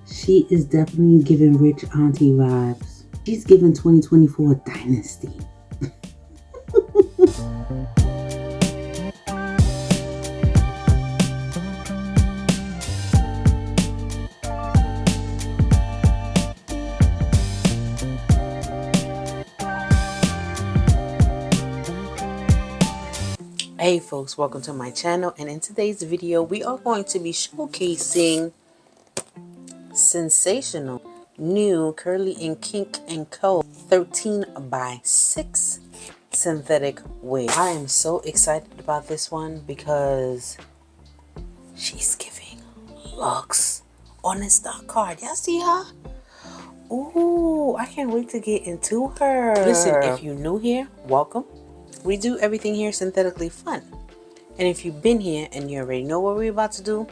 She is definitely giving rich auntie vibes. She's giving 2024 dynasty. Hey folks, welcome to my channel, and in today's video we are going to be showcasing Sensationnel new Curly and Kink and Co 13x6 synthetic wig. I am so excited about this one because she's giving looks on the stock card. Y'all see her? Ooh, I can't wait to get into her. Listen, if you're new here, welcome. We do everything here synthetically fun. And if you've been here and you already know what we're about to do,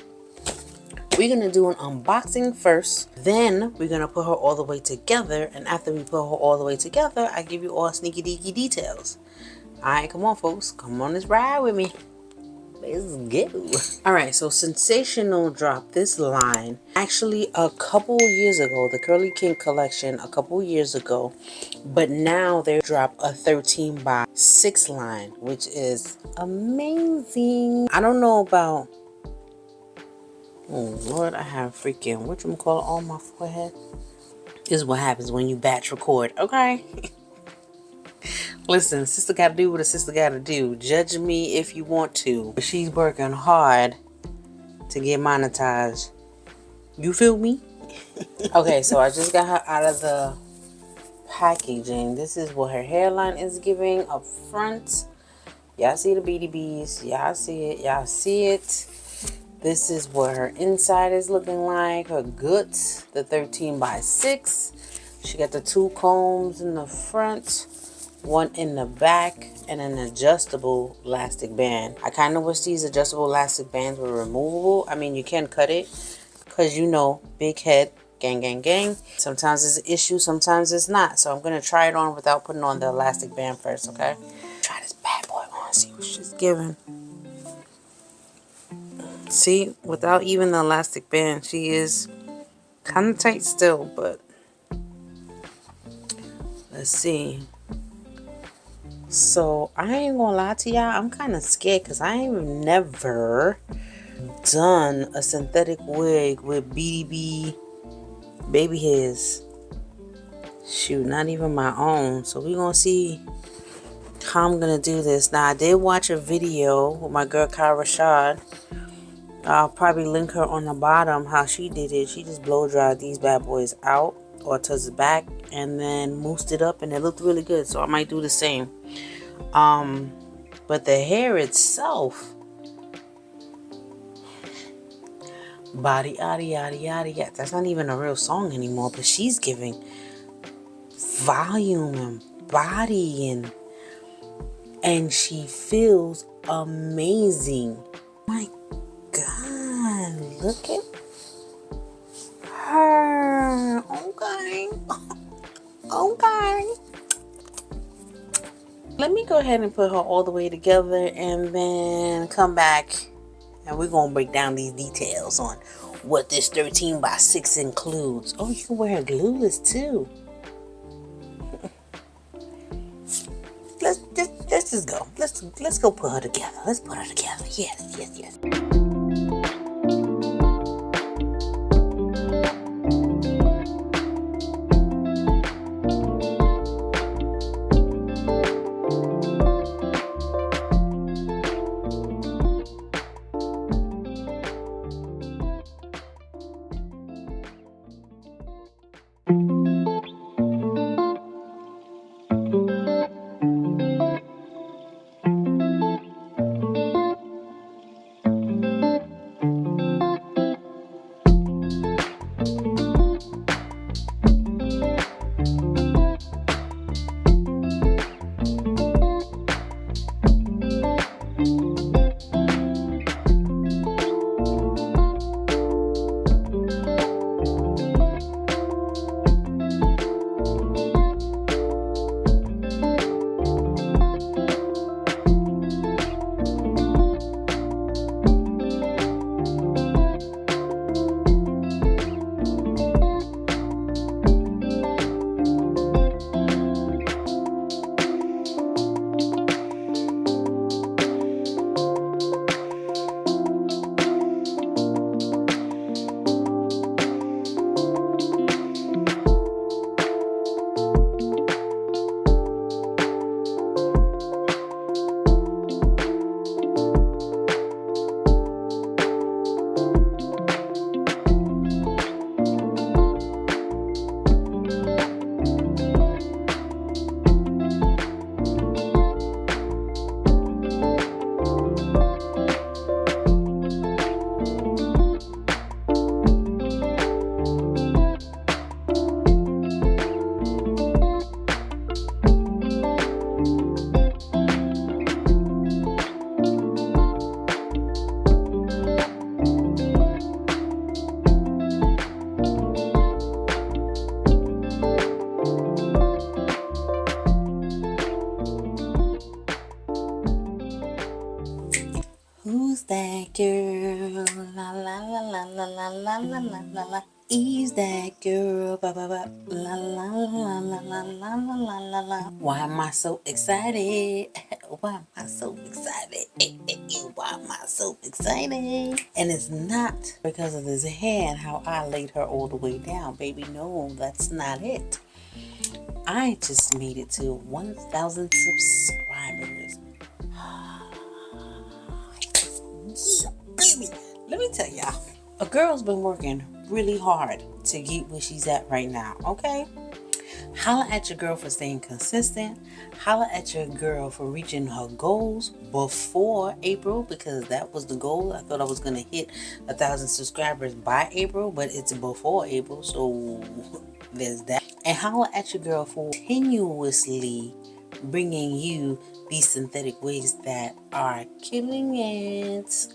we're going to do an unboxing first. Then we're going to put her all the way together. And after we put her all the way together, I give you all sneaky deaky details. Alright, come on folks. Come on this ride with me. Let's go. Alright, so Sensationnel dropped this line actually a couple years ago. The Curly Kink collection a couple years ago. But now they drop a 13x6 line, which is amazing. I don't know about... Oh Lord, I have freaking whatchamacallit on my forehead. This is what happens when you batch record, okay? Listen, sister gotta do what a sister gotta do. Judge me if you want to. But she's working hard to get monetized. You feel me? Okay, so I just got her out of the packaging. This is what her hairline is giving up front. Y'all see the beady bees. Y'all see it. Y'all see it. This is what her inside is looking like. Her guts, the 13x6. She got the 2 combs in the front, 1 in the back, and an adjustable elastic band. I kind of wish these adjustable elastic bands were removable. I mean, you can cut it because you know, big head, gang, gang, gang. Sometimes it's an issue, sometimes it's not. So I'm going to try it on without putting on the elastic band first, okay? Try this bad boy on, see what she's giving. See, without even the elastic band, she is kind of tight still, but let's see. So I ain't gonna lie to y'all, I'm kind of scared because I ain't never done a synthetic wig with BDB baby hairs. Shoot, not even my own. So we're gonna see how I'm gonna do this. Now, I did watch a video with my girl Cora. I'll probably link her on the bottom how she did it. She just blow dried these bad boys out or to the back and then moussed it up, and it looked really good. So I might do the same. But the hair itself, body yada yada yada yada. That's not even a real song anymore. But she's giving volume and body, and she feels amazing. My God, look at her. Okay. Okay. Let me go ahead and put her all the way together and then come back and we're going to break down these details on what this 13x6 includes. Oh, you can wear her glueless too. Let's just go. Let's go put her together. Let's put her together. Yes, yes, yes. la la la la la. Ease that girl, ba ba ba, la la la la la la la la la la. Why am I so excited? Why am I so excited? Why am I so excited? And it's not because of this hair and how I laid her all the way down, baby. No, that's not it. I just made it to 1,000 subscribers. Yeah, baby. Let me tell y'all, a girl's been working really hard to get where she's at right now, okay? Holla at your girl for staying consistent. Holla at your girl for reaching her goals before April, because that was the goal. I thought I was going to hit 1,000 subscribers by April, but it's before April, so there's that. And holla at your girl for continuously bringing you these synthetic wigs that are killing it.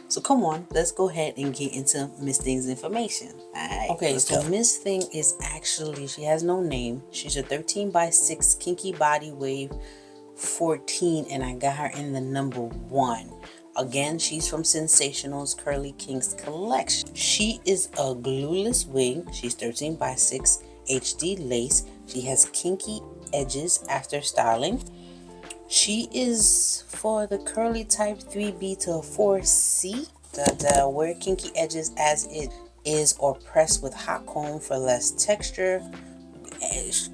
So come on, let's go ahead and get into Miss Thing's information. Alright. Okay, so Miss Thing is actually, she has no name. She's a 13x6 kinky body wave 14, and I got her in the number 1. Again, she's from Sensational's Curly Kinks collection. She is a glueless wig. She's 13x6 HD lace. She has kinky edges after styling. She is for the curly type 3B to 4C. Wear kinky edges as it is or press with hot comb for less texture.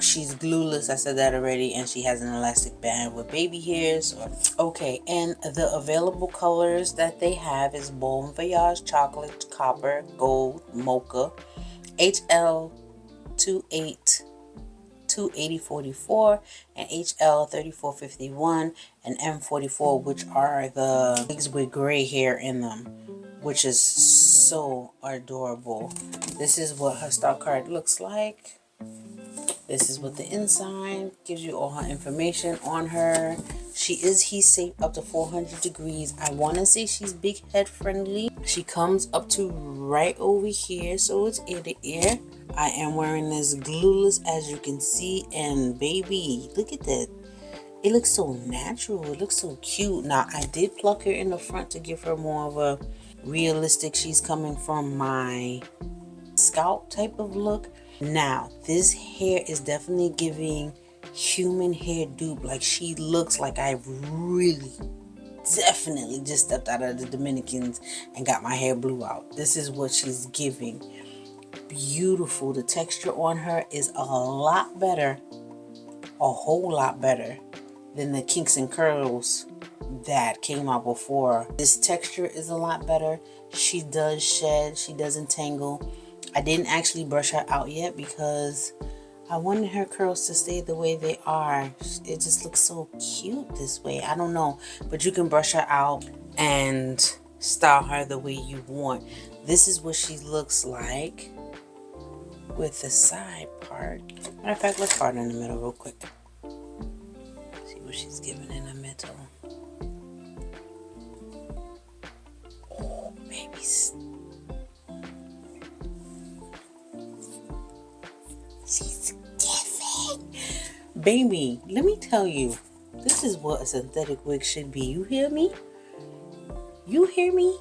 She's glueless, I said that already, and she has an elastic band with baby hairs. Okay, and the available colors that they have is Bon Voyage, Chocolate, Copper, Gold, Mocha, HL 28044 and HL 3451 and M44, which are the wigs with gray hair in them, which is so adorable. This is what her stock card looks like. This is what the inside gives you, all her information on her. She is heat safe up to 400 degrees. I want to say she's big head friendly. She comes up to right over here, so it's ear to ear. I am wearing this glueless, as you can see, and baby, look at that. It looks so natural. It looks so cute. Now, I did pluck her in the front to give her more of a realistic, she's coming from my scalp type of look. Now, this hair is definitely giving human hair dupe. Like, she looks like I really definitely just stepped out of the Dominicans and got my hair blew out. This is what she's giving. Beautiful. The texture on her is a lot better, a whole lot better than the Kinks and Curls that came out before. This texture is a lot better. She does shed, she doesn't tangle. I didn't actually brush her out yet because I wanted her curls to stay the way they are. It just looks so cute this way. I don't know, but you can brush her out and style her the way you want. This is what she looks like with the side part. Matter of fact, let's start in the middle real quick. See what she's giving in the middle. Oh, baby. She's giving. Baby, let me tell you, this is what a synthetic wig should be. You hear me? You hear me?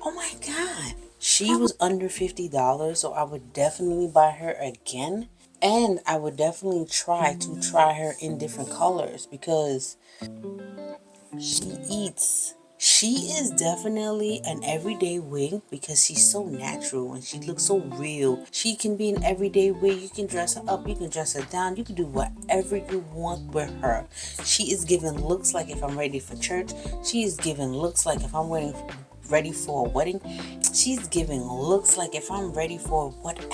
Oh my God. She was under $50, so I would definitely buy her again. And I would definitely try her in different colors because she eats. She is definitely an everyday wig because she's so natural and she looks so real. She can be an everyday wig. You can dress her up, you can dress her down, you can do whatever you want with her. She is giving looks like if I'm ready for church. She is giving looks like if I'm ready for a wedding. She's giving looks like if I'm ready for whatever.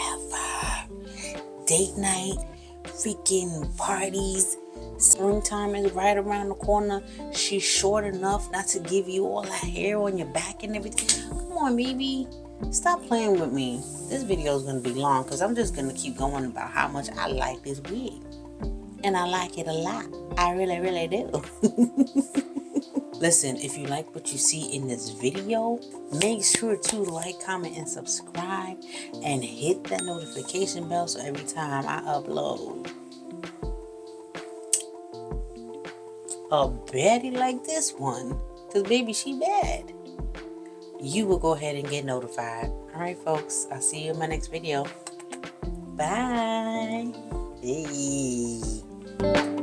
Date night, freaking parties. Springtime is right around the corner. She's short enough not to give you all that hair on your back and everything. Come on, baby. Stop playing with me. This video is going to be long because I'm just going to keep going about how much I like this wig. And I like it a lot. I really, really do. Listen, if you like what you see in this video, make sure to like, comment, and subscribe. And hit that notification bell so every time I upload a baddie like this one, because baby, she bad. you will go ahead and get notified. All right, folks. I'll see you in my next video. Bye. Hey.